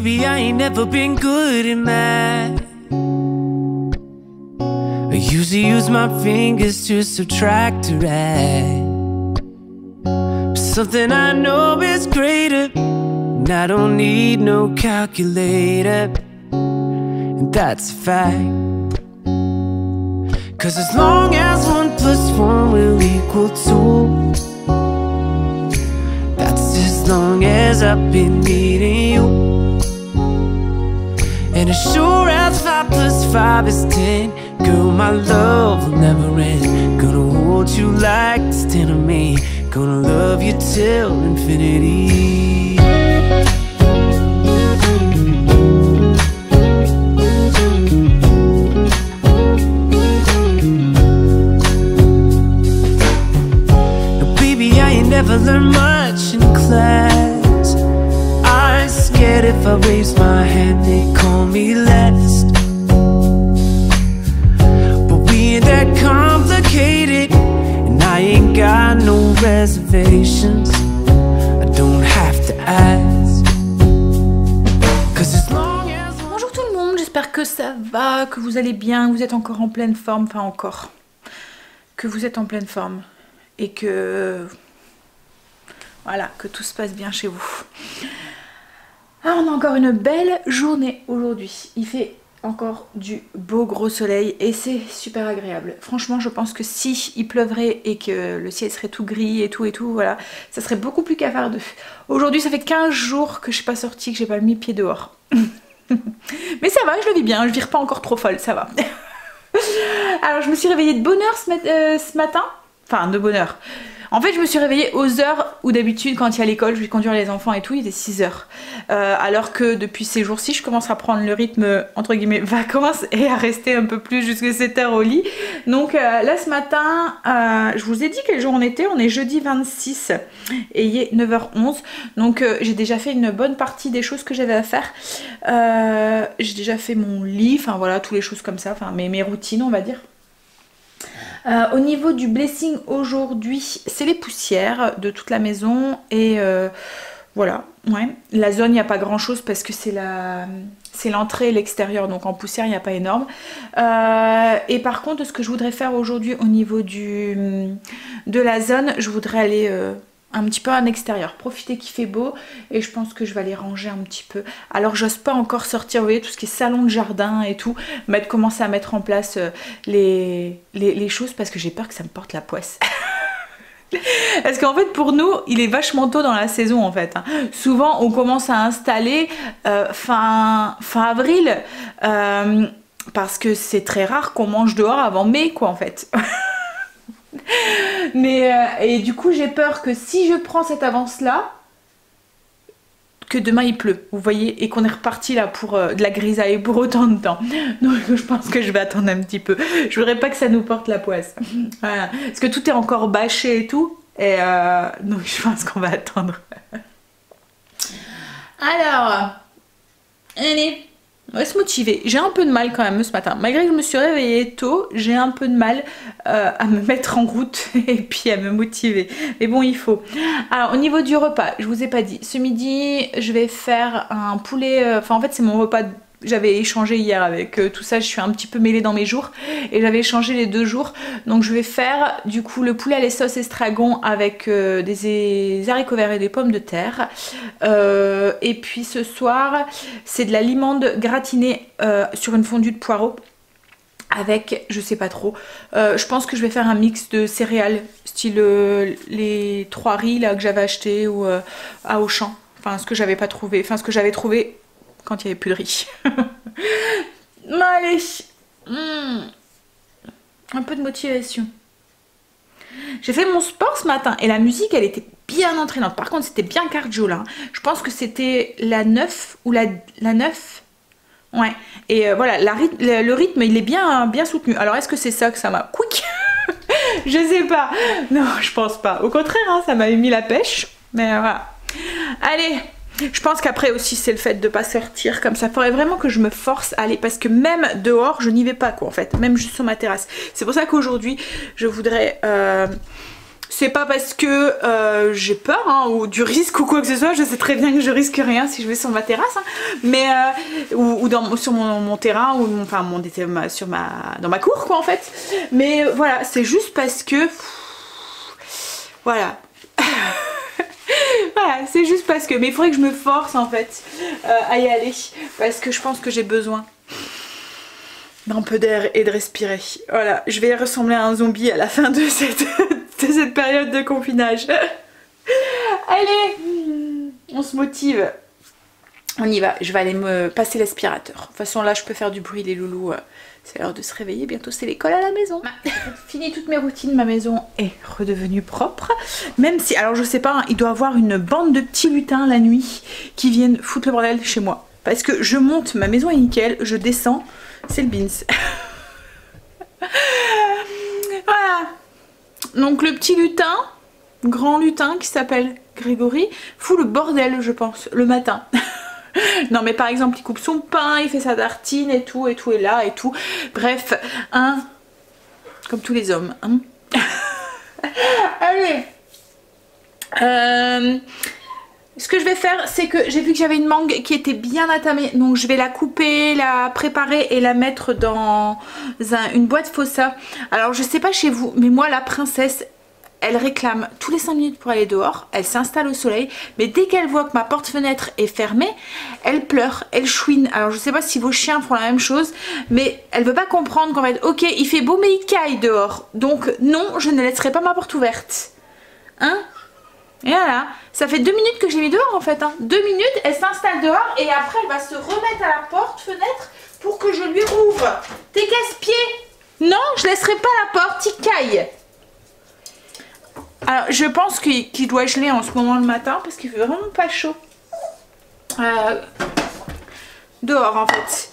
baby, I ain't never been good at math. I usually use my fingers to subtract or add. But something I know is greater, and I don't need no calculator, and that's a fact. 'Cause as long as 1 + 1 will equal 2, that's as long as I've been needing you. And as sure as 5 + 5 is 10, girl, my love will never end. Gonna hold you like it's 10 of me. Gonna love you till infinity. Now baby, I ain't never learned much in class. I'm scared if I raise my hand they call me last. That complicated, and I ain't got no reservations. I don't have to ask. 'Cause as long as... Bonjour tout le monde, j'espère que ça va, que vous allez bien, que vous êtes encore en pleine forme, enfin encore, que vous êtes en pleine forme et que voilà, que tout se passe bien chez vous. Ah, on a encore une belle journée aujourd'hui. Il fait encore du beau gros soleil et c'est super agréable. Franchement, je pense que si il pleuvrait et que le ciel serait tout gris et tout, voilà, ça serait beaucoup plus cafardeux. Aujourd'hui, ça fait 15 jours que je suis pas sortie, que j'ai pas mis pied dehors. Mais ça va, je le vis bien, je vire pas encore trop folle, ça va. Alors, je me suis réveillée de bonne heure ce matin. Enfin, de bonne heure. En fait, je me suis réveillée aux heures où d'habitude, quand il y a l'école, je vais conduire les enfants et tout, il était 6 heures. Alors que depuis ces jours-ci, je commence à prendre le rythme, entre guillemets, vacances et à rester un peu plus jusqu'à 7 heures au lit. Donc là, ce matin, je vous ai dit quel jour on était. On est jeudi 26 et il est 9h11. Donc j'ai déjà fait une bonne partie des choses que j'avais à faire. J'ai déjà fait mon lit, enfin voilà, toutes les choses comme ça, enfin mes routines, on va dire. Au niveau du blessing aujourd'hui, c'est les poussières de toute la maison et voilà, ouais. La zone, il n'y a pas grand chose parce que c'est l'entrée et l'extérieur, donc en poussière, il n'y a pas énorme. Et par contre, ce que je voudrais faire aujourd'hui au niveau de la zone, je voudrais aller... un petit peu en extérieur, profiter qu'il fait beau et je pense que je vais aller ranger un petit peu. Alors j'ose pas encore sortir, vous voyez, tout ce qui est salon de jardin et tout, commencer à mettre en place les choses parce que j'ai peur que ça me porte la poisse. Parce qu'en fait pour nous il est vachement tôt dans la saison en fait, hein. Souvent on commence à installer fin avril parce que c'est très rare qu'on mange dehors avant mai quoi en fait. Mais et du coup j'ai peur que si je prends cette avance là, que demain il pleut, vous voyez, et qu'on est reparti là pour de la grisaille pour autant de temps. Donc je pense que je vais attendre un petit peu. Je voudrais pas que ça nous porte la poisse. Voilà. Parce que tout est encore bâché et tout. Et donc je pense qu'on va attendre. Alors, allez. On va se motiver. J'ai un peu de mal quand même ce matin. Malgré que je me suis réveillée tôt, j'ai un peu de mal à me mettre en route et puis à me motiver. Mais bon, il faut. Alors, au niveau du repas, je vous ai pas dit. Ce midi, je vais faire un poulet... Enfin, en fait, c'est mon repas... J'avais échangé hier avec tout ça, je suis un petit peu mêlée dans mes jours et j'avais échangé les 2 jours. Donc je vais faire du coup le poulet à la sauce estragon avec des haricots verts et des pommes de terre. Et puis ce soir, c'est de la limande gratinée sur une fondue de poireaux avec, je sais pas trop, je pense que je vais faire un mix de céréales, style les 3 riz là que j'avais acheté ou à Auchan. Enfin ce que j'avais pas trouvé, enfin ce que j'avais trouvé quand il n'y avait plus de riz. Allez, un peu de motivation. J'ai fait mon sport ce matin et la musique elle était bien entraînante. Par contre c'était bien cardio là. Je pense que c'était la 9 ou la 9. Ouais. Et voilà, le rythme il est bien soutenu. Alors est-ce que c'est ça que ça m'a quick? Je sais pas. Non, je pense pas. Au contraire, hein, ça m'avait mis la pêche. Mais voilà. Allez. Je pense qu'après aussi c'est le fait de pas sortir comme ça. Il faudrait vraiment que je me force à aller parce que même dehors je n'y vais pas quoi en fait. Même juste sur ma terrasse. C'est pour ça qu'aujourd'hui je voudrais c'est pas parce que j'ai peur hein, ou du risque ou quoi que ce soit. Je sais très bien que je risque rien si je vais sur ma terrasse, hein. Mais ou sur mon terrain ou enfin dans ma cour quoi en fait. Mais voilà, c'est juste parce que voilà. Voilà, c'est juste parce que, mais il faudrait que je me force en fait à y aller parce que je pense que j'ai besoin d'un peu d'air et de respirer. Voilà, je vais ressembler à un zombie à la fin de cette période de confinage. Allez, on se motive. On y va, je vais aller me passer l'aspirateur. De toute façon là je peux faire du bruit les loulous. C'est l'heure de se réveiller, bientôt c'est l'école à la maison. J'ai fini toutes mes routines, ma maison est redevenue propre. Même si, alors je sais pas, hein, il doit y avoir une bande de petits lutins la nuit qui viennent foutre le bordel chez moi. Parce que je monte, ma maison est nickel, je descends, c'est le beans. Voilà. Donc le petit lutin, grand lutin qui s'appelle Grégory, fout le bordel je pense, le matin. Non mais par exemple il coupe son pain, il fait sa tartine et tout et là et tout. Bref, hein, comme tous les hommes. Hein. Allez. Ce que je vais faire c'est que j'ai vu que j'avais une mangue qui était bien attamée. Donc je vais la couper, la préparer et la mettre dans une boîte fossa. Alors je sais pas chez vous mais moi la princesse elle réclame tous les 5 minutes pour aller dehors, elle s'installe au soleil, mais dès qu'elle voit que ma porte-fenêtre est fermée, elle pleure, elle chouine. Alors je sais pas si vos chiens font la même chose, mais elle veut pas comprendre qu'en fait, ok, il fait beau mais il caille dehors. Donc non, je ne laisserai pas ma porte ouverte. Hein? Et voilà, ça fait 2 minutes que je l'ai mis dehors en fait. Hein. 2 minutes, elle s'installe dehors et après elle va se remettre à la porte-fenêtre pour que je lui rouvre. T'es casse-pied? Non, je laisserai pas la porte, il caille. Alors je pense qu'il doit geler en ce moment le matin parce qu'il fait vraiment pas chaud dehors en fait.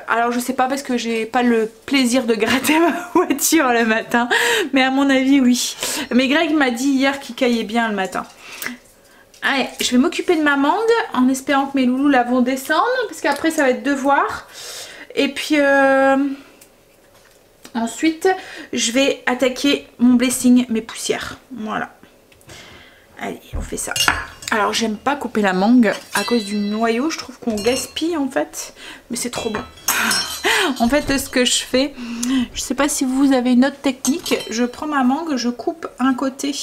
Alors je sais pas parce que j'ai pas le plaisir de gratter ma voiture le matin, mais à mon avis oui. Mais Greg m'a dit hier qu'il caillait bien le matin. Allez, je vais m'occuper de ma mangue en espérant que mes loulous la vont descendre parce qu'après ça va être devoir. Et puis ensuite, je vais attaquer mon blessing, mes poussières. Voilà. Allez, on fait ça. Alors, j'aime pas couper la mangue à cause du noyau. Je trouve qu'on gaspille en fait. Mais c'est trop bon. En fait, ce que je fais, je sais pas si vous avez une autre technique. Je prends ma mangue, je coupe un côté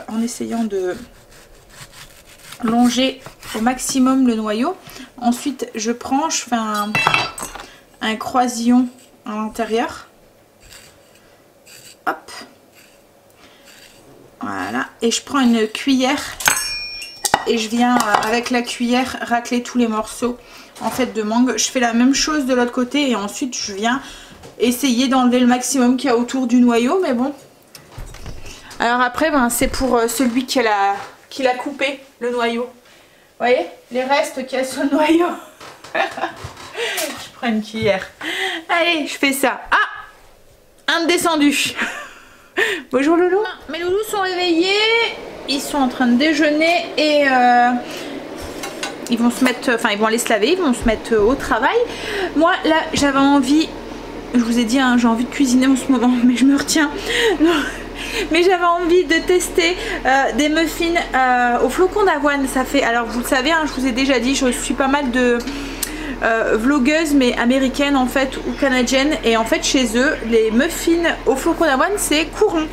en essayant de longer au maximum le noyau. Ensuite, je fais un croisillon à l'intérieur. Hop. Voilà. Et je prends une cuillère et je viens avec la cuillère racler tous les morceaux en fait de mangue. Je fais la même chose de l'autre côté et ensuite je viens essayer d'enlever le maximum qu'il y a autour du noyau. Mais bon. Alors après, ben, c'est pour celui qui l'a coupé, le noyau. Vous voyez les restes qu'il y a sur le noyau. Je prends une cuillère. Allez, je fais ça. Ah, un descendu. Bonjour loulou. Mes loulous sont réveillés. Ils sont en train de déjeuner et ils vont se mettre, enfin ils vont aller se laver, ils vont se mettre au travail. Moi là j'avais envie, je vous ai dit hein, j'ai envie de cuisiner en ce moment, mais je me retiens. Non. Mais j'avais envie de tester des muffins au flocon d'avoine. Ça fait, alors vous le savez, hein, je vous ai déjà dit, je suis pas mal de vlogueuses mais américaines en fait ou canadiennes, et en fait chez eux les muffins au flocon d'avoine c'est courant.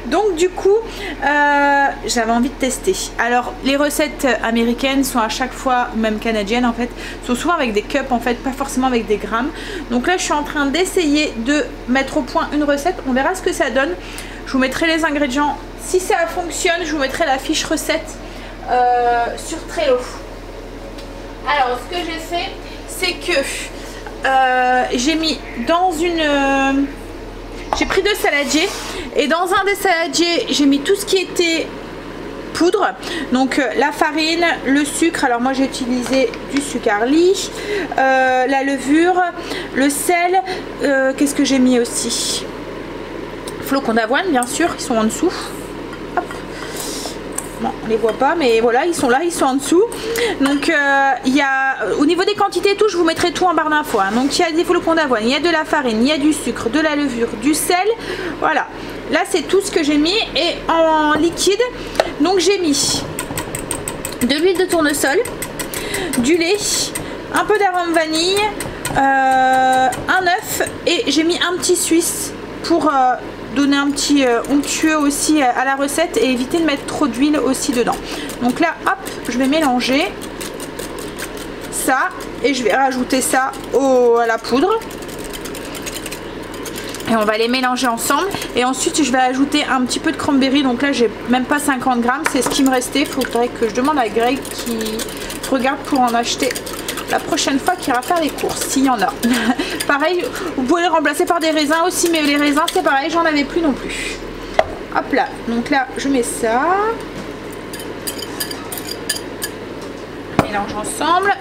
Donc du coup j'avais envie de tester. Alors les recettes américaines sont à chaque fois, ou même canadiennes en fait, sont souvent avec des cups en fait, pas forcément avec des grammes. Donc là je suis en train d'essayer de mettre au point une recette, on verra ce que ça donne. Je vous mettrai les ingrédients, si ça fonctionne je vous mettrai la fiche recette sur Trello. Alors ce que j'ai fait, c'est que j'ai mis dans une... j'ai pris 2 saladiers et dans un des saladiers j'ai mis tout ce qui était poudre. Donc la farine, le sucre, alors moi j'ai utilisé du Sucarly, la levure, le sel, qu'est-ce que j'ai mis aussi? Flocons d'avoine bien sûr, ils sont en dessous. Hop. Bon, on les voit pas mais voilà, ils sont là, ils sont en dessous. Donc il y a, au niveau des quantités et tout, je vous mettrai tout en barre d'infos hein. Donc il y a des flocons d'avoine, il y a de la farine, il y a du sucre, de la levure, du sel, voilà. là c'est tout ce que j'ai mis. Et en liquide, donc j'ai mis de l'huile de tournesol, du lait, un peu d'arôme vanille, un œuf, et j'ai mis un petit suisse pour donner un petit onctueux aussi à la recette et éviter de mettre trop d'huile aussi dedans. Donc là, hop, je vais mélanger ça et je vais rajouter ça à la poudre. Et on va les mélanger ensemble. Et ensuite, je vais ajouter un petit peu de cranberry. Donc là, j'ai même pas 50 grammes. C'est ce qui me restait. Il faudrait que je demande à Greg qui regarde pour en acheter la prochaine fois qu'il ira faire les courses, s'il y en a. Pareil, vous pouvez les remplacer par des raisins aussi. Mais les raisins, c'est pareil, j'en avais plus non plus. Hop là. Donc là, je mets ça. On mélange ensemble.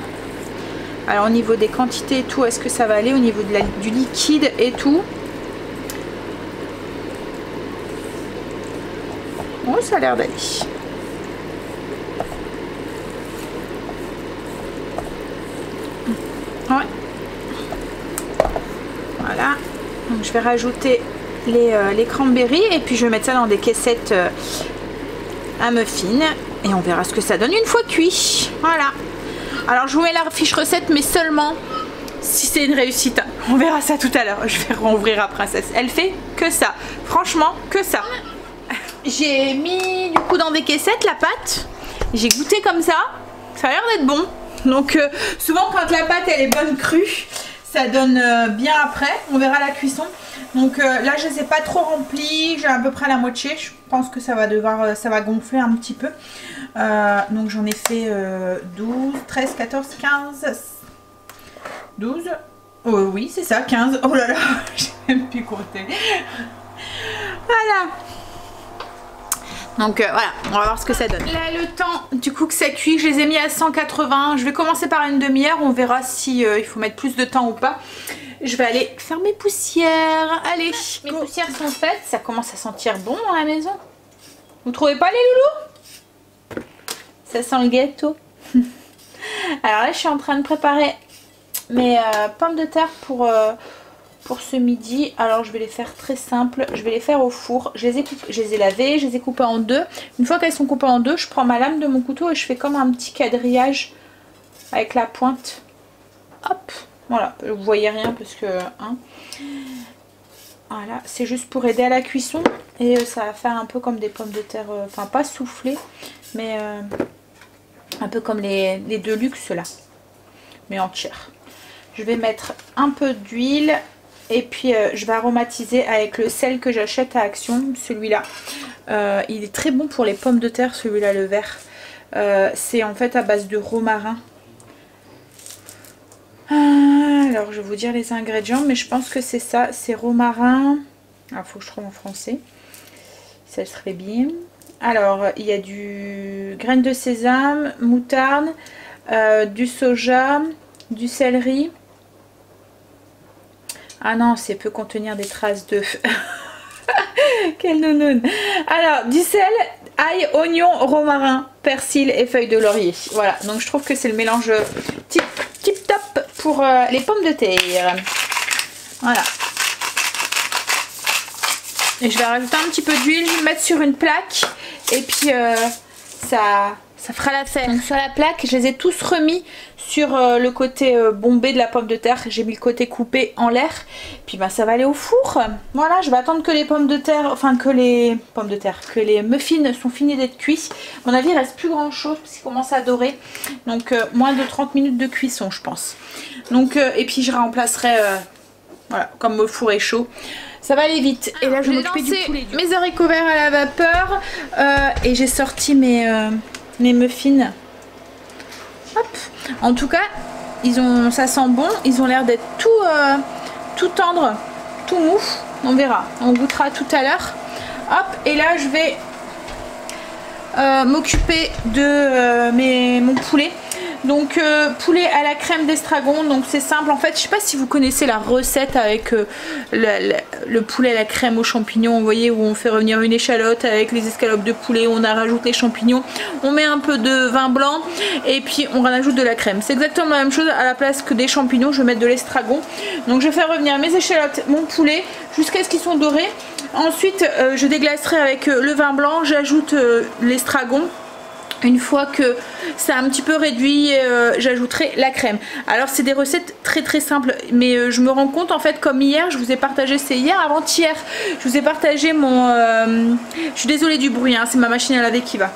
Alors au niveau des quantités et tout, est-ce que ça va aller au niveau du liquide et tout? Oh, ça a l'air d'aller. Ouais. Voilà. Donc je vais rajouter les cranberries et puis je vais mettre ça dans des caissettes à muffins et on verra ce que ça donne une fois cuit. Voilà. Alors je vous mets la fiche recette, mais seulement si c'est une réussite. On verra ça tout à l'heure. Je vais rouvrir à Princesse. Elle fait que ça. Franchement, que ça. J'ai mis du coup dans des caissettes la pâte. J'ai goûté comme ça. Ça a l'air d'être bon. Donc souvent quand la pâte elle est bonne crue, ça donne bien après. On verra la cuisson. Donc là je les ai pas trop remplis. J'ai à peu près la moitié. Je pense que ça va gonfler un petit peu. Donc j'en ai fait 12, 13, 14, 15, 12. Oui c'est ça, 15. Oh là là, j'ai même plus compté. Voilà. Donc voilà, on va voir ce que ça donne. Là le temps du coup que ça cuit, je les ai mis à 180. Je vais commencer par une demi-heure, on verra si il faut mettre plus de temps ou pas. Je vais aller faire mes poussières. Allez, mes poussières sont faites. Ça commence à sentir bon dans la maison. Vous trouvez pas les loulous? Ça sent le gâteau. Alors là je suis en train de préparer mes pommes de terre pour ce midi. Alors je vais les faire très simple, je vais les faire au four. Je les ai lavées, je les ai coupées en deux. Une fois qu'elles sont coupées en deux, je prends ma lame de mon couteau et je fais comme un petit quadrillage avec la pointe. Hop, voilà, vous voyez rien parce que hein. Voilà, c'est juste pour aider à la cuisson et ça va faire un peu comme des pommes de terre, enfin pas soufflées, mais un peu comme les Deluxe là, mais entières. Je vais mettre un peu d'huile. Et puis je vais aromatiser avec le sel que j'achète à Action, celui-là. Il est très bon pour les pommes de terre, celui-là, le vert. C'est en fait à base de romarin. Alors je vais vous dire les ingrédients, mais je pense que c'est ça. C'est romarin. Il faut que je trouve en français. Ça serait bien. Alors il y a du graines de sésame, moutarde, du soja, du céleri. Ah non, c'est peut contenir des traces de... Quelle nounoune. Alors, du sel, ail, oignon, romarin, persil et feuilles de laurier. Voilà, donc je trouve que c'est le mélange tip top pour les pommes de terre. Voilà. Et je vais rajouter un petit peu d'huile, je vais le mettre sur une plaque. Et puis, ça fera l'affaire. Donc sur la plaque, je les ai tous remis sur le côté bombé de la pomme de terre. J'ai mis le côté coupé en l'air. Puis bah, ça va aller au four. Voilà, je vais attendre que les pommes de terre, enfin que les muffins sont finis d'être cuits. À mon avis, il reste plus grand chose parce qu'ils commencent à dorer. Donc moins de 30 minutes de cuisson, je pense. Donc et puis je remplacerai, voilà, comme le four est chaud. Ça va aller vite. Et là, je vais m'occuper du poulet. Mes haricots verts à la vapeur et j'ai sorti mes muffins. Hop. En tout cas, ça sent bon. Ils ont l'air d'être tout tendre, tout mou. On verra. On goûtera tout à l'heure. Hop. Et là, je vais m'occuper de mon poulet. Donc poulet à la crème d'estragon. Donc c'est simple. En fait, je sais pas si vous connaissez la recette avec le poulet à la crème aux champignons. Vous voyez, où on fait revenir une échalote avec les escalopes de poulet, on rajoute les champignons, on met un peu de vin blanc et puis on rajoute de la crème. C'est exactement la même chose. À la place que des champignons, je vais mettre de l'estragon. Donc je fais revenir mes échalotes, mon poulet, jusqu'à ce qu'ils sont dorés. Ensuite, je déglacerai avec le vin blanc. J'ajoute l'estragon. Une fois que c'est un petit peu réduit, j'ajouterai la crème. Alors c'est des recettes très simples, mais je me rends compte en fait, comme hier, je vous ai partagé, c'est hier, avant-hier, je vous ai partagé mon... je suis désolée du bruit, hein, c'est ma machine à laver qui va.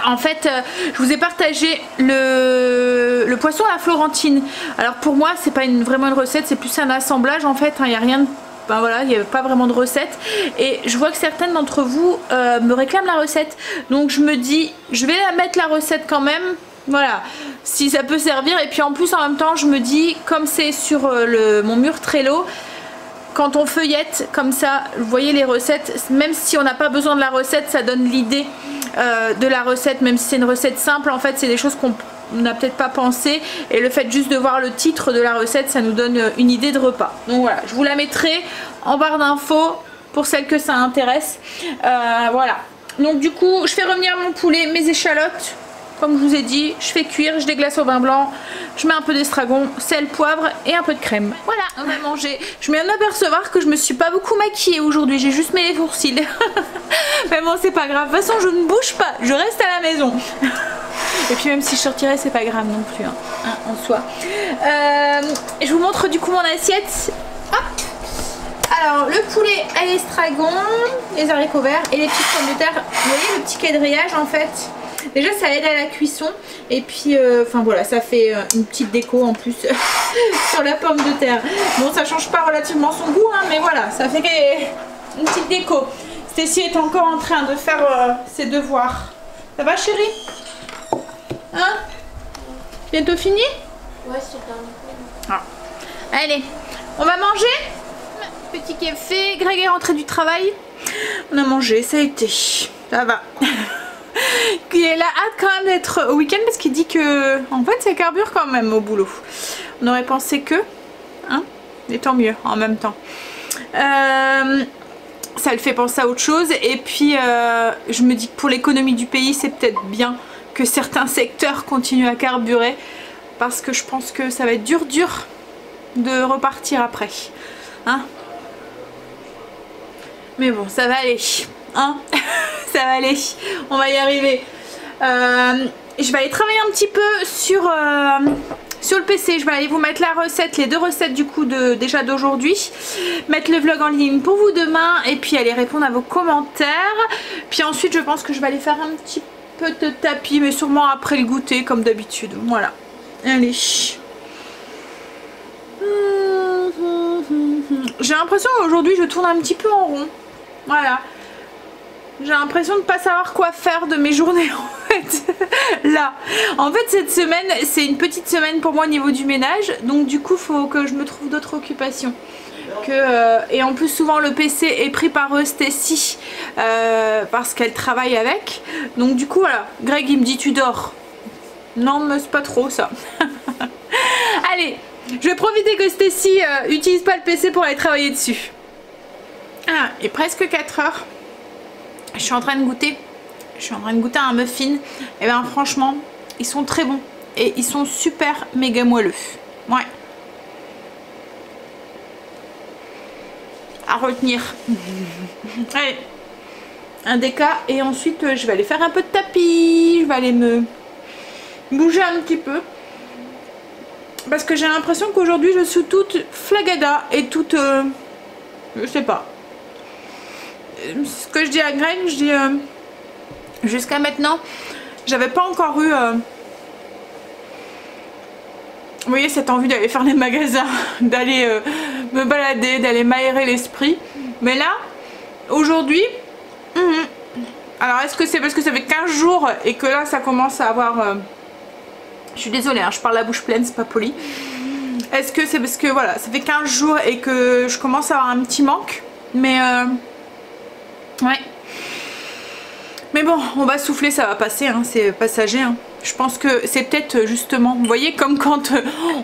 En fait, je vous ai partagé le poisson à la Florentine. Alors pour moi, c'est pas vraiment une recette, c'est plus un assemblage en fait, il n'y a rien de... Ben voilà, il n'y avait pas vraiment de recette et je vois que certaines d'entre vous me réclament la recette, donc je me dis je vais la mettre la recette quand même, voilà, si ça peut servir. Et puis en plus en même temps je me dis, comme c'est sur mon mur Trello, quand on feuillette comme ça, vous voyez les recettes, même si on n'a pas besoin de la recette, ça donne l'idée de la recette, même si c'est une recette simple, en fait c'est des choses qu'on n'a peut-être pas pensé, et le fait juste de voir le titre de la recette, ça nous donne une idée de repas. Donc voilà, je vous la mettrai en barre d'infos pour celles que ça intéresse. Voilà, donc du coup je fais revenir mon poulet, mes échalotes, comme je vous ai dit, je fais cuire, je déglace au vin blanc, je mets un peu d'estragon, sel, poivre et un peu de crème. Voilà, on va manger. Je viens d'apercevoir que je me suis pas beaucoup maquillée aujourd'hui, j'ai juste mis les sourcils. Mais bon, c'est pas grave, de toute façon je ne bouge pas, je reste à la maison. Et puis même si je sortirais, c'est pas grave non plus, hein, en soi. Je vous montre du coup mon assiette. Hop. Alors le poulet à l'estragon, les haricots verts et les petites pommes de terre. Vous voyez le petit quadrillage en fait. Déjà ça aide à la cuisson et puis enfin voilà, ça fait une petite déco en plus sur la pomme de terre. Bon, ça change pas relativement son goût, hein, mais voilà, ça fait une petite déco. Stacy est encore en train de faire ses devoirs. Ça va chérie? Hein? Bientôt fini? Ouais, c'est pas. Allez, on va manger? Petit café, Greg est rentré du travail. On a mangé, ça a été. Ça va. Il a hâte quand même d'être au week-end parce qu'il dit que en fait ça carbure quand même au boulot. On aurait pensé que, hein, et tant mieux en même temps. Ça le fait penser à autre chose et puis je me dis que pour l'économie du pays c'est peut-être bien que certains secteurs continuent à carburer parce que je pense que ça va être dur de repartir après, hein. Mais bon, ça va aller, hein. Ça va aller, on va y arriver. Je vais aller travailler un petit peu sur le PC. Je vais aller vous mettre la recette, les deux recettes du coup déjà d'aujourd'hui, mettre le vlog en ligne pour vous demain et puis aller répondre à vos commentaires. Puis ensuite je pense que je vais aller faire un petit peu de tapis, mais sûrement après le goûter comme d'habitude. Voilà, allez. J'ai l'impression qu'aujourd'hui je tourne un petit peu en rond. Voilà, j'ai l'impression de ne pas savoir quoi faire de mes journées en fait. Là, en fait cette semaine c'est une petite semaine pour moi au niveau du ménage, donc du coup il faut que je me trouve d'autres occupations. Et en plus souvent le PC est pris par Stacy parce qu'elle travaille avec, donc du coup voilà, Greg il me dit tu dors. Non mais c'est pas trop ça. Allez, je vais profiter que Stacy utilise pas le PC pour aller travailler dessus. Ah, il est presque 4 heures. Je suis en train de goûter. Je suis en train de goûter un muffin. Et bien franchement, ils sont très bons. Et ils sont super méga moelleux. Ouais. À retenir. Allez. Un déca. Et ensuite, je vais aller faire un peu de tapis. Je vais aller me bouger un petit peu. Parce que j'ai l'impression qu'aujourd'hui, je suis toute flagada. Et toute... je sais pas. Ce que je dis à Greg, je dis jusqu'à maintenant j'avais pas encore eu vous voyez cette envie d'aller faire les magasins, d'aller me balader, d'aller m'aérer l'esprit, mais là aujourd'hui alors est-ce que c'est parce que ça fait 15 jours et que là ça commence à avoir je suis désolée hein, je parle la bouche pleine, c'est pas poli. Est-ce que c'est parce que voilà ça fait 15 jours et que je commence à avoir un petit manque, mais ouais. Mais bon, on va souffler, ça va passer, hein, c'est passager. Hein. Je pense que c'est peut-être justement, vous voyez, comme quand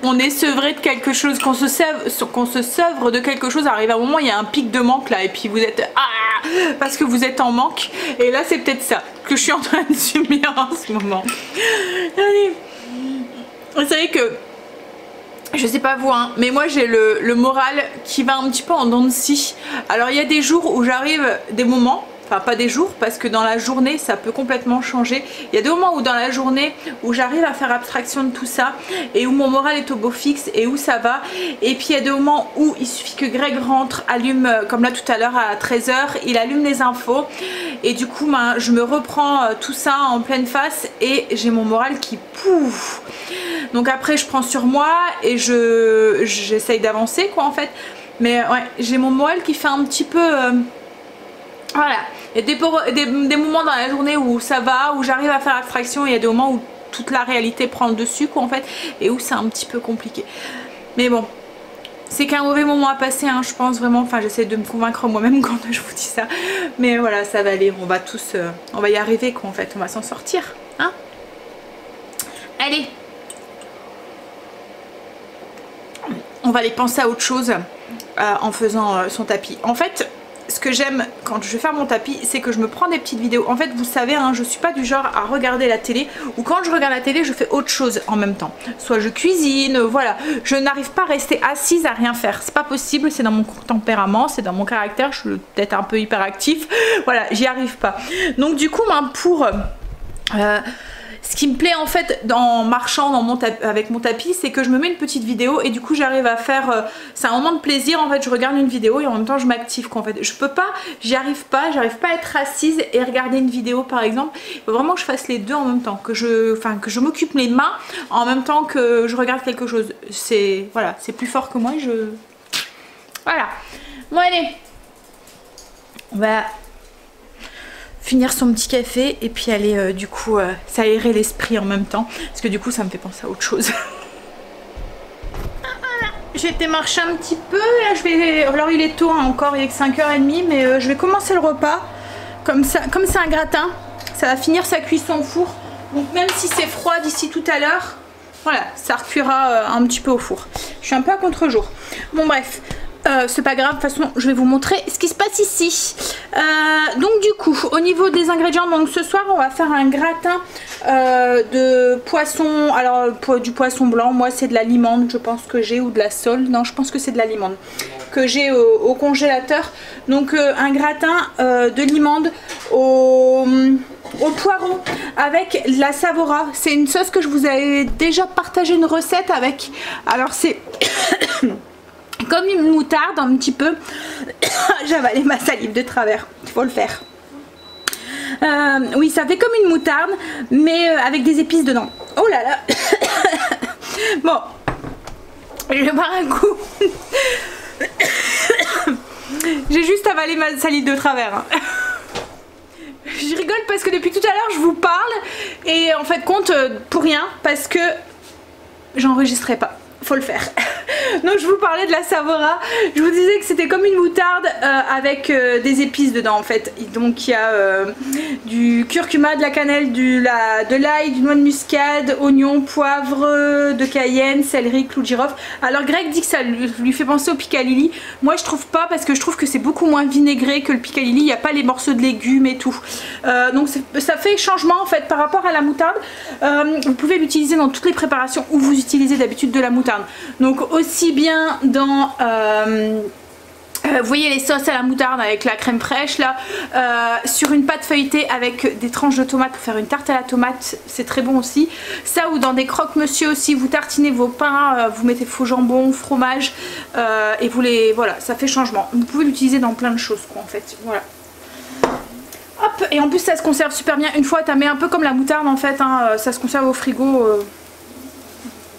on est sevré de quelque chose, qu'on se sevre de quelque chose, arrive à un moment, il y a un pic de manque là, et puis vous êtes parce que vous êtes en manque. Et là, c'est peut-être ça que je suis en train de subir en ce moment. Allez. Vous savez que Je sais pas vous hein, mais moi j'ai le moral qui va un petit peu en dents de scie. Alors il y a des jours où j'arrive, des moments, enfin pas des jours parce que dans la journée ça peut complètement changer. Il y a des moments où dans la journée où j'arrive à faire abstraction de tout ça et où mon moral est au beau fixe et où ça va. Et puis il y a des moments où il suffit que Greg rentre, allume, comme là tout à l'heure à 13 h, il allume les infos et du coup ben, je me reprends tout ça en pleine face et j'ai mon moral qui pouf. Donc après je prends sur moi et j'essaye d'avancer quoi en fait. Mais ouais, j'ai mon moral qui fait un petit peu... voilà, il y a des moments dans la journée où ça va, où j'arrive à faire abstraction, et il y a des moments où toute la réalité prend le dessus quoi en fait, et où c'est un petit peu compliqué. Mais bon, c'est qu'un mauvais moment à passer hein, je pense vraiment, enfin j'essaie de me convaincre moi-même quand je vous dis ça. Mais voilà, ça va aller, on va tous, on va y arriver quoi en fait, on va s'en sortir. Hein. Allez, on va aller penser à autre chose en faisant son tapis. En fait, ce que j'aime quand je vais faire mon tapis, c'est que je me prends des petites vidéos. En fait, vous savez, hein, je suis pas du genre à regarder la télé, ou quand je regarde la télé, je fais autre chose en même temps. Soit je cuisine, voilà. Je n'arrive pas à rester assise à rien faire. C'est pas possible, c'est dans mon tempérament, c'est dans mon caractère. Je suis peut-être un peu hyperactif. Voilà, j'y arrive pas. Donc du coup, ben, pour... ce qui me plaît en fait en marchant dans avec mon tapis, c'est que je me mets une petite vidéo et du coup j'arrive à faire, c'est un moment de plaisir en fait, je regarde une vidéo et en même temps je m'active quoi en fait. Je peux pas, j'arrive pas à être assise et regarder une vidéo par exemple. Il faut vraiment que je fasse les deux en même temps, que je m'occupe les mains en même temps que je regarde quelque chose. C'est, voilà, c'est plus fort que moi, voilà. Bon allez, on va finir son petit café et puis aller du coup s'aérer l'esprit en même temps parce que du coup ça me fait penser à autre chose. J'ai été marcher un petit peu, là je vais, alors il est tôt hein, encore, il est que 5 h 30 mais je vais commencer le repas comme ça, comme c'est un gratin, ça va finir sa cuisson au four, donc même si c'est froid d'ici tout à l'heure, voilà, ça recuira un petit peu au four. Je suis un peu à contre-jour. Bon bref, c'est pas grave, de toute façon je vais vous montrer ce qui se passe ici. Donc du coup au niveau des ingrédients, donc ce soir on va faire un gratin de poisson, alors du poisson blanc, moi c'est de la limande je pense que j'ai, ou de la sole, non je pense que c'est de la limande que j'ai au congélateur. Donc un gratin de limande au poireau avec la Savora. C'est une sauce que je vous avais déjà partagé une recette avec, alors c'est comme une moutarde un petit peu. J'ai avalé ma salive de travers, il faut le faire. Oui, ça fait comme une moutarde mais avec des épices dedans. Oh là là. Bon, je vais boire un coup. J'ai juste avalé ma salive de travers hein. Je rigole parce que depuis tout à l'heure je vous parle et en fait compte pour rien parce que j'enregistrais pas. Faut le faire. Donc je vous parlais de la Savora. Je vous disais que c'était comme une moutarde avec des épices dedans en fait. Donc il y a du curcuma, de la cannelle, de l'ail, du noix de muscade, oignon, poivre, de cayenne, céleri, clou de girofle. Alors Greg dit que ça lui fait penser au piccalilli. Moi je trouve pas, parce que je trouve que c'est beaucoup moins vinaigré que le piccalilli. Il n'y a pas les morceaux de légumes et tout. Donc ça fait changement en fait par rapport à la moutarde. Vous pouvez l'utiliser dans toutes les préparations où vous utilisez d'habitude de la moutarde. Donc aussi bien dans vous voyez les sauces à la moutarde avec la crème fraîche là, sur une pâte feuilletée avec des tranches de tomates pour faire une tarte à la tomate, c'est très bon aussi. Ça, ou dans des croque-monsieur aussi, vous tartinez vos pains, vous mettez faux jambon, fromage et vous les, voilà, ça fait changement. Vous pouvez l'utiliser dans plein de choses quoi en fait, voilà. Hop, et en plus ça se conserve super bien, une fois tamé, un peu comme la moutarde en fait hein, ça se conserve au frigo,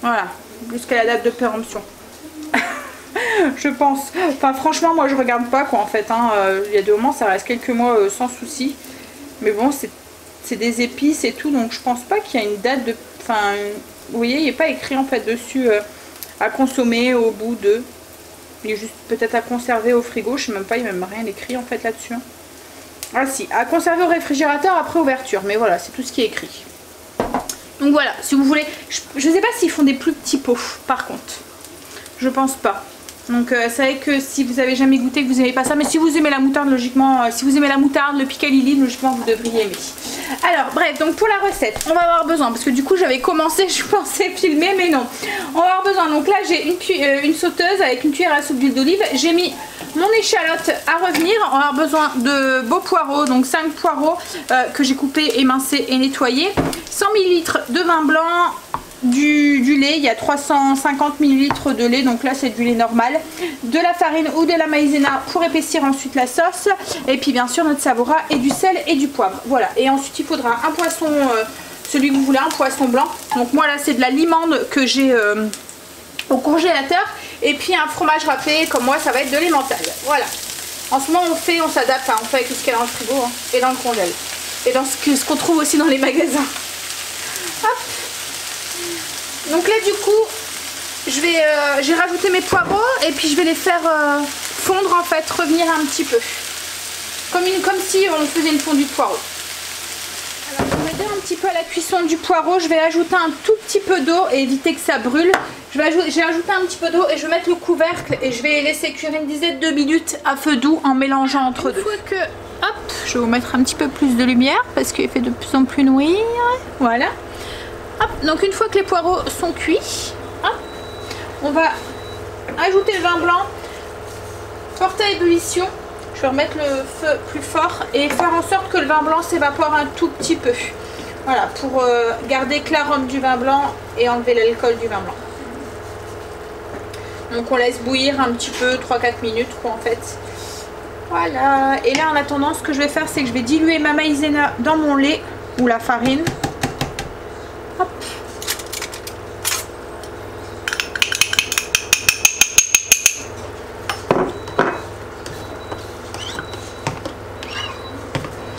voilà, jusqu'à la date de péremption. Je pense, enfin franchement moi je regarde pas quoi en fait hein. Il y a des moments ça reste quelques mois sans souci, mais bon c'est des épices et tout, donc je pense pas qu'il y a une date de, enfin vous voyez il n'est pas écrit en fait dessus à consommer au bout de, il est juste peut-être à conserver au frigo, je sais même pas, il n'y a même rien écrit en fait là-dessus hein. Ah si, à conserver au réfrigérateur après ouverture, mais voilà c'est tout ce qui est écrit. Donc voilà, si vous voulez, je sais pas s'ils font des plus petits pots par contre, je pense pas. Donc c'est vrai que si vous avez jamais goûté, que vous n'aimez pas ça, mais si vous aimez la moutarde, logiquement, si vous aimez la moutarde, le piccalilli, logiquement vous devriez aimer. Alors bref, donc pour la recette, on va avoir besoin, parce que du coup j'avais commencé, je pensais filmer, mais non. On va avoir besoin, donc là j'ai une sauteuse avec une cuillère à soupe d'huile d'olive, j'ai mis mon échalote à revenir, on va avoir besoin de beaux poireaux, donc 5 poireaux que j'ai coupés, émincés et nettoyés, 100 ml de vin blanc, du lait, il y a 350 ml de lait, donc là c'est du lait normal, de la farine ou de la maïzena pour épaissir ensuite la sauce, et puis bien sûr notre savoura et du sel et du poivre. Voilà, et ensuite il faudra un poisson, celui que vous voulez, un poisson blanc. Donc moi là c'est de la limande que j'ai au congélateur, et puis un fromage râpé, comme moi ça va être de l'emmental. Voilà, en ce moment on s'adapte, hein, on fait avec ce qu'il y a dans le frigo hein, et dans le congèle, et dans ce qu'on trouve aussi dans les magasins. Hop. Donc là du coup j'ai rajouté mes poireaux et puis je vais les faire fondre en fait, revenir un petit peu comme si on faisait une fondue de poireaux. Alors pour m'aider un petit peu à la cuisson du poireau, je vais ajouter un tout petit peu d'eau et éviter que ça brûle. J'ai ajouté un petit peu d'eau et je vais mettre le couvercle et je vais laisser cuire une dizaine de minutes à feu doux en mélangeant entre deux. Une fois que, hop, je vais vous mettre un petit peu plus de lumière parce qu'il fait de plus en plus noir. Voilà. Hop, donc une fois que les poireaux sont cuits, hop, on va ajouter le vin blanc, porter à ébullition. Je vais remettre le feu plus fort et faire en sorte que le vin blanc s'évapore un tout petit peu. Voilà, pour garder que l'arôme du vin blanc et enlever l'alcool du vin blanc. Donc on laisse bouillir un petit peu, 3-4 minutes quoi en fait. Voilà, et là en attendant ce que je vais faire c'est que je vais diluer ma maïzena dans mon lait ou la farine. Hop.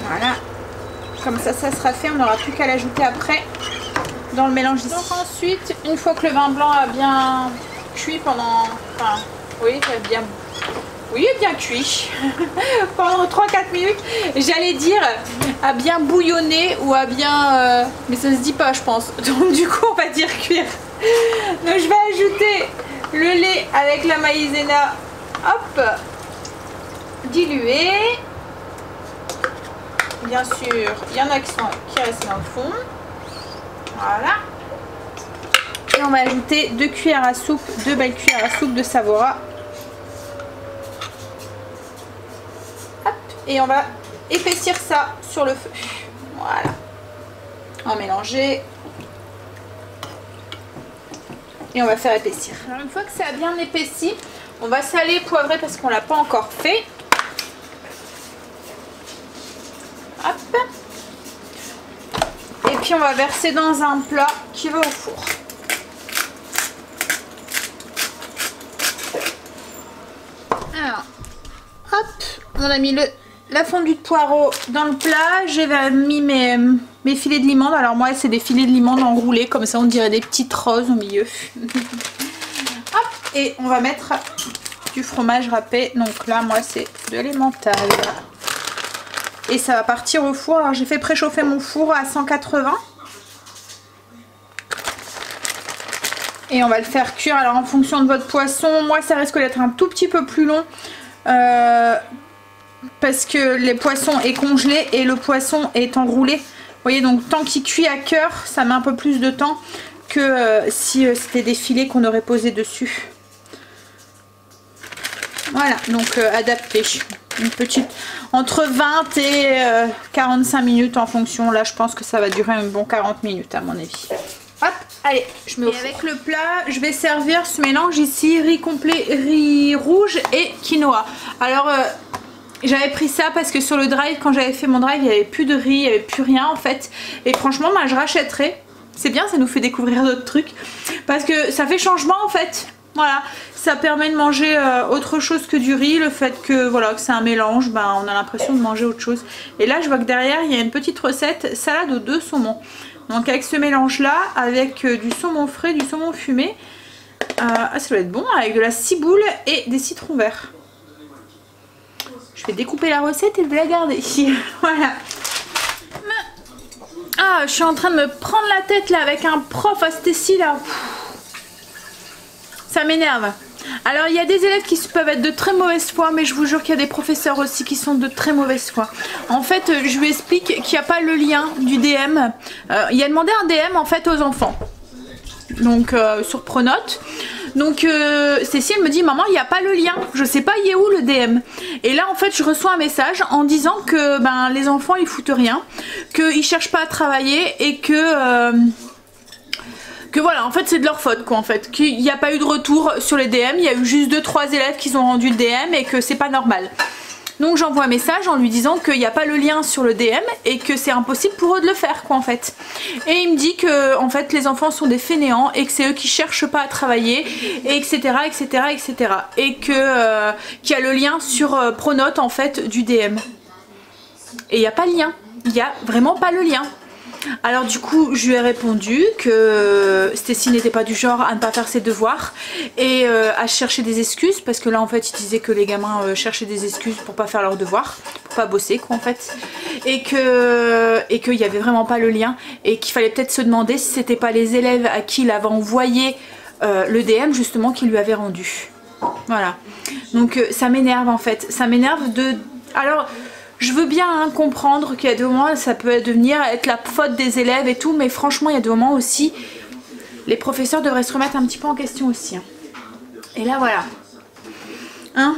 Voilà, comme ça sera fait, on n'aura plus qu'à l'ajouter après dans le mélange ici. Donc ensuite, une fois que le vin blanc a bien cuit pendant, enfin oui, bien cuit pendant 3-4 minutes, j'allais dire à bien bouillonner ou à bien mais ça se dit pas je pense, donc du coup on va dire cuire. Donc je vais ajouter le lait avec la maïzena, hop, dilué. Bien sûr il y en a qui restent dans le fond, voilà. Et on va ajouter 2 cuillères à soupe, 2 belles cuillères à soupe de savoura. Hop, et on va épaissir ça sur le feu. Voilà. On va mélanger. Et on va faire épaissir. Alors une fois que ça a bien épaissi, on va saler, poivrer parce qu'on ne l'a pas encore fait. Hop. Et puis on va verser dans un plat qui va au four. Alors, hop, on a mis la fondue de poireau dans le plat. J'ai mis mes filets de limande. Alors moi c'est des filets de limande enroulés, comme ça on dirait des petites roses au milieu. Hop, et on va mettre du fromage râpé. Donc là moi c'est de l'emmental. Et ça va partir au four. Alors j'ai fait préchauffer mon four à 180. Et on va le faire cuire. Alors en fonction de votre poisson, moi ça risque d'être un tout petit peu plus long. Parce que les poissons est congelé et le poisson est enroulé. Vous voyez, donc tant qu'il cuit à cœur, ça met un peu plus de temps que si c'était des filets qu'on aurait posés dessus. Voilà, donc adapté. Une petite entre 20 et 45 minutes en fonction. Là je pense que ça va durer un bon 40 minutes à mon avis. Hop, allez, je mets au four. Et avec le plat, je vais servir ce mélange ici, riz complet, riz rouge et quinoa. Alors j'avais pris ça parce que sur le drive, quand j'avais fait mon drive, il n'y avait plus de riz, il n'y avait plus rien en fait. Et franchement, bah, je rachèterai. C'est bien, ça nous fait découvrir d'autres trucs. Parce que ça fait changement en fait. Voilà, ça permet de manger autre chose que du riz. Le fait que voilà, que c'est un mélange, bah, on a l'impression de manger autre chose. Et là, je vois que derrière, il y a une petite recette salade aux 2 saumons. Donc avec ce mélange là, avec du saumon frais, du saumon fumé, ça doit être bon, avec de la ciboule et des citrons verts. Je vais découper la recette et je vais la garder. Voilà. Ah, je suis en train de me prendre la tête là avec un prof à Stécie là. Ça m'énerve. Alors il y a des élèves qui peuvent être de très mauvaise foi, mais je vous jure qu'il y a des professeurs aussi qui sont de très mauvaise foi. En fait, je lui explique qu'il n'y a pas le lien du DM. Il a demandé un DM en fait aux enfants. Donc sur Pronote. Donc Cécile me dit maman il n'y a pas le lien, je sais pas il est où le DM. Et là en fait je reçois un message en disant que ben, les enfants ils foutent rien, qu'ils cherchent pas à travailler et que voilà en fait c'est de leur faute quoi en fait, qu'il n'y a pas eu de retour sur les DM, il y a eu juste 2-3 élèves qui ont rendu le DM et que c'est pas normal. Donc j'envoie un message en lui disant qu'il n'y a pas le lien sur le DM et que c'est impossible pour eux de le faire quoi en fait. Et il me dit que en fait les enfants sont des fainéants et que c'est eux qui cherchent pas à travailler et etc etc etc et que qu'il y a le lien sur Pronote en fait du DM. Et il n'y a pas le lien, il n'y a vraiment pas le lien. Alors du coup je lui ai répondu que Stécie n'était pas du genre à ne pas faire ses devoirs et à chercher des excuses parce que là en fait il disait que les gamins cherchaient des excuses pour pas faire leurs devoirs, pour pas bosser quoi en fait, et qu'il y avait vraiment pas le lien et qu'il fallait peut-être se demander si c'était pas les élèves à qui il avait envoyé le DM justement qui lui avait rendu. Voilà, donc ça m'énerve en fait, ça m'énerve de... Alors je veux bien hein, comprendre qu'il y a des moments ça peut devenir être la faute des élèves et tout, mais franchement il y a des moments aussi les professeurs devraient se remettre un petit peu en question aussi. Hein. Et là voilà. Hein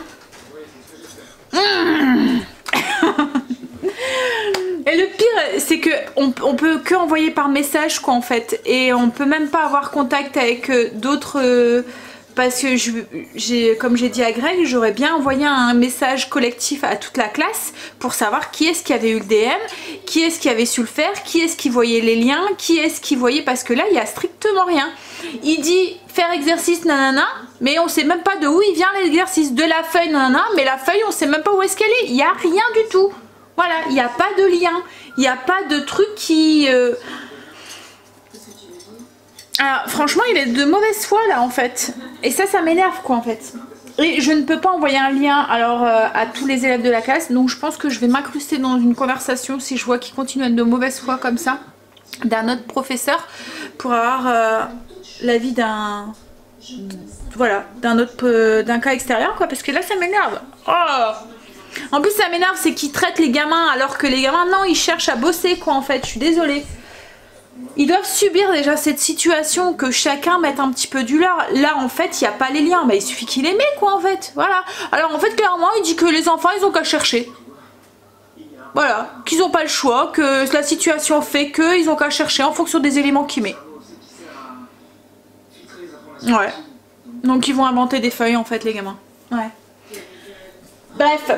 Et le pire c'est que on peut que envoyer par message quoi en fait, et on peut même pas avoir contact avec d'autres... parce que comme j'ai dit à Greg, j'aurais bien envoyé un message collectif à toute la classe pour savoir qui est-ce qui avait eu le DM, qui est-ce qui avait su le faire, qui est-ce qui voyait les liens, qui est-ce qui voyait, parce que là il y a strictement rien. Il dit faire exercice nanana, mais on sait même pas de où il vient l'exercice, de la feuille nanana, mais la feuille on sait même pas où est-ce qu'elle est, il n'y a rien du tout. Voilà, il n'y a pas de lien, il n'y a pas de truc qui... Alors franchement il est de mauvaise foi là en fait, et ça m'énerve quoi en fait. Et je ne peux pas envoyer un lien alors à tous les élèves de la classe, donc je pense que je vais m'incruster dans une conversation si je vois qu'il continue à être de mauvaise foi comme ça, d'un autre professeur, pour avoir l'avis d'un... Voilà, d'un cas extérieur quoi, parce que là ça m'énerve. Oh, en plus ça m'énerve c'est qu'ils traitent les gamins alors que les gamins non ils cherchent à bosser quoi en fait, je suis désolée. Ils doivent subir déjà cette situation, que chacun mette un petit peu du leur. Là en fait il n'y a pas les liens, bah, il suffit qu'il les met quoi en fait, voilà. Alors en fait clairement il dit que les enfants ils ont qu'à chercher. Voilà, qu'ils n'ont pas le choix, que la situation fait qu'ils ont qu'à chercher en fonction des éléments qu'il met. Ouais. Donc ils vont inventer des feuilles en fait les gamins. Ouais. Bref.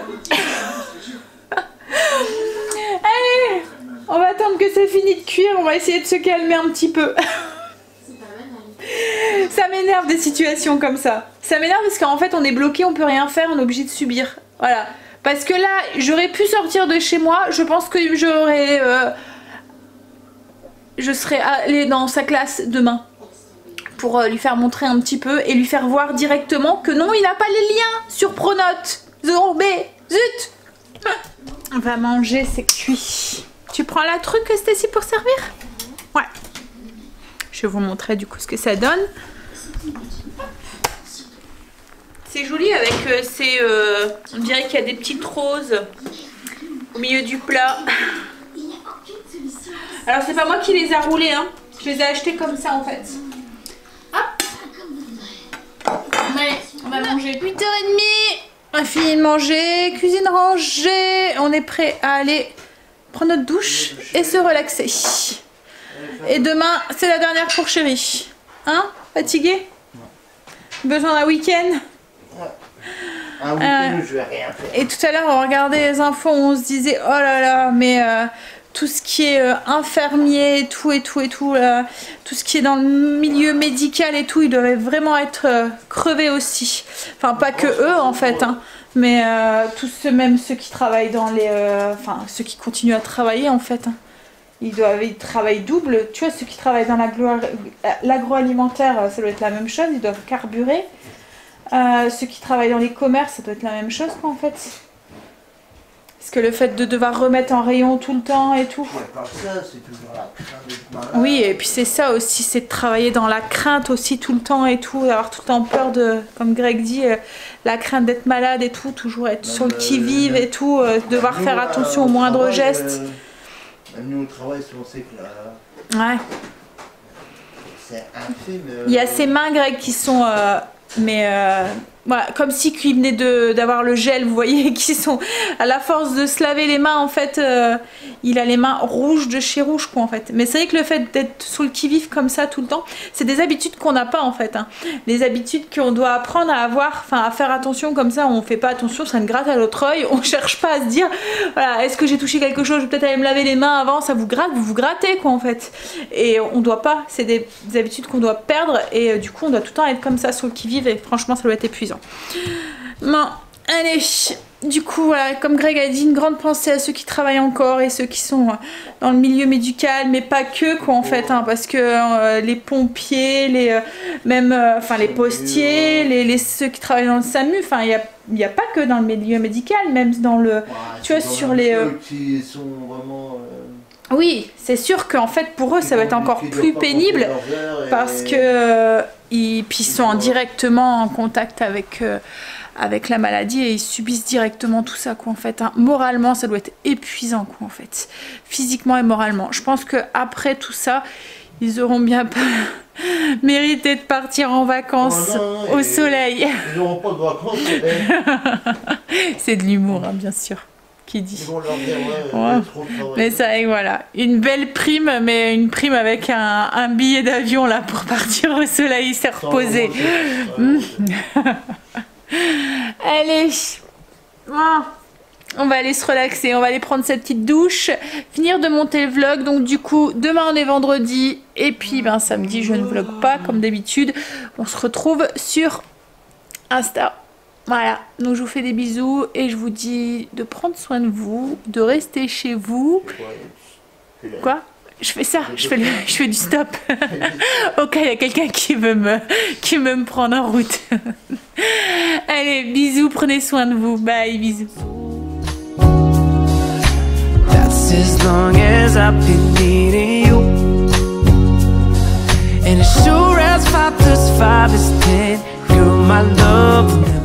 Allez, on va attendre que c'est fini de cuire, on va essayer de se calmer un petit peu. Ça m'énerve des situations comme ça. Ça m'énerve parce qu'en fait on est bloqué, on peut rien faire, on est obligé de subir. Voilà. Parce que là, j'aurais pu sortir de chez moi, je pense que je serais allée dans sa classe demain. Pour lui faire montrer un petit peu et lui faire voir directement que non, il n'a pas les liens sur Pronote. Zorbé, zut. On va manger, c'est cuit. Tu prends la truc, Stécie, pour servir? Ouais. Je vais vous montrer du coup ce que ça donne. C'est joli avec ces... on dirait qu'il y a des petites roses au milieu du plat. Alors c'est pas moi qui les ai roulées, hein. Je les ai achetées comme ça en fait. Hop. Allez, on va manger. 8h30. On a fini de manger, cuisine rangée. On est prêt à aller prendre notre douche et se relaxer. Et demain, c'est la dernière pour chérie. Hein? Fatigué? Besoin d'un week-end? Un week-end où je vais rien faire. Et tout à l'heure, on regardait les infos, on se disait oh là là, mais tout ce qui est infirmier et tout, tout ce qui est dans le milieu médical et tout, ils devraient vraiment être crevés aussi. Enfin, pas que eux en fait, hein, mais tous ceux, même ceux qui travaillent dans les... Enfin, ceux qui continuent à travailler en fait. Hein. Ils travaillent double. Tu vois, ceux qui travaillent dans l'agroalimentaire, ça doit être la même chose, ils doivent carburer. Ceux qui travaillent dans les commerces, ça doit être la même chose quoi en fait. Parce que le fait de devoir remettre en rayon tout le temps et tout. Ouais, par ça, c'est toujours la crainte d'être malade. Oui, et puis c'est ça aussi, c'est de travailler dans la crainte aussi tout le temps et tout, avoir tout le temps peur de, comme Greg dit, la crainte d'être malade et tout, toujours être sur le qui-vive et tout, devoir faire attention aux moindres gestes. Même nous au travail, on sait que là, Ouais. c'est infime. Il y a ses mains, Greg, qui sont... voilà, comme si qu'il venait d'avoir le gel, vous voyez, qui sont à la force de se laver les mains, en fait, il a les mains rouges de chez rouge, quoi, en fait. Mais c'est vrai que le fait d'être sous le qui-vive comme ça tout le temps, c'est des habitudes qu'on n'a pas, en fait. Hein. Des habitudes qu'on doit apprendre à avoir, enfin, à faire attention comme ça, on fait pas attention, ça ne gratte à l'autre œil, on cherche pas à se dire, voilà, est-ce que j'ai touché quelque chose, je vais peut-être aller me laver les mains avant, ça vous gratte, vous vous grattez, quoi, en fait. Et on doit pas, c'est des habitudes qu'on doit perdre, et du coup, on doit tout le temps être comme ça sur le qui-vive, et franchement, ça doit être épuisant. Bon, allez, du coup, voilà, comme Greg a dit, une grande pensée à ceux qui travaillent encore et ceux qui sont dans le milieu médical, mais pas que, quoi, en fait, hein, parce que les pompiers, enfin, les postiers, ceux qui travaillent dans le SAMU, enfin, il n'y a pas que dans le milieu médical, même dans le, tu vois, sur les... qui sont vraiment... Oui, c'est sûr qu'en fait, pour eux, ça va être encore plus pénible, parce que... Puis ils sont directement en contact avec la maladie et ils subissent directement tout ça, quoi, en fait. Hein. Moralement, ça doit être épuisant, quoi, en fait. Physiquement et moralement. Je pense qu'après tout ça, ils auront bien pas mérité de partir en vacances au soleil. Ils n'auront pas de vacances. C'est de l'humour, hein, bien sûr. Qui dit. Ils vont leur dire, mais ça, et voilà, une belle prime, mais une prime avec un billet d'avion là pour partir au soleil, s'est reposé. Allez, on va aller se relaxer, on va aller prendre cette petite douche, finir de monter le vlog. Donc du coup, demain on est vendredi et puis samedi je ne vlog pas comme d'habitude. On se retrouve sur Insta. Voilà, donc je vous fais des bisous et je vous dis de prendre soin de vous, de rester chez vous. Quoi? Je fais ça, je fais du stop. Ok, il y a quelqu'un qui veut me prendre en route. Allez, bisous, prenez soin de vous. Bye, bisous. That's as long as I've been needing you. And as sure as 5 + 5 is 10, girl, my love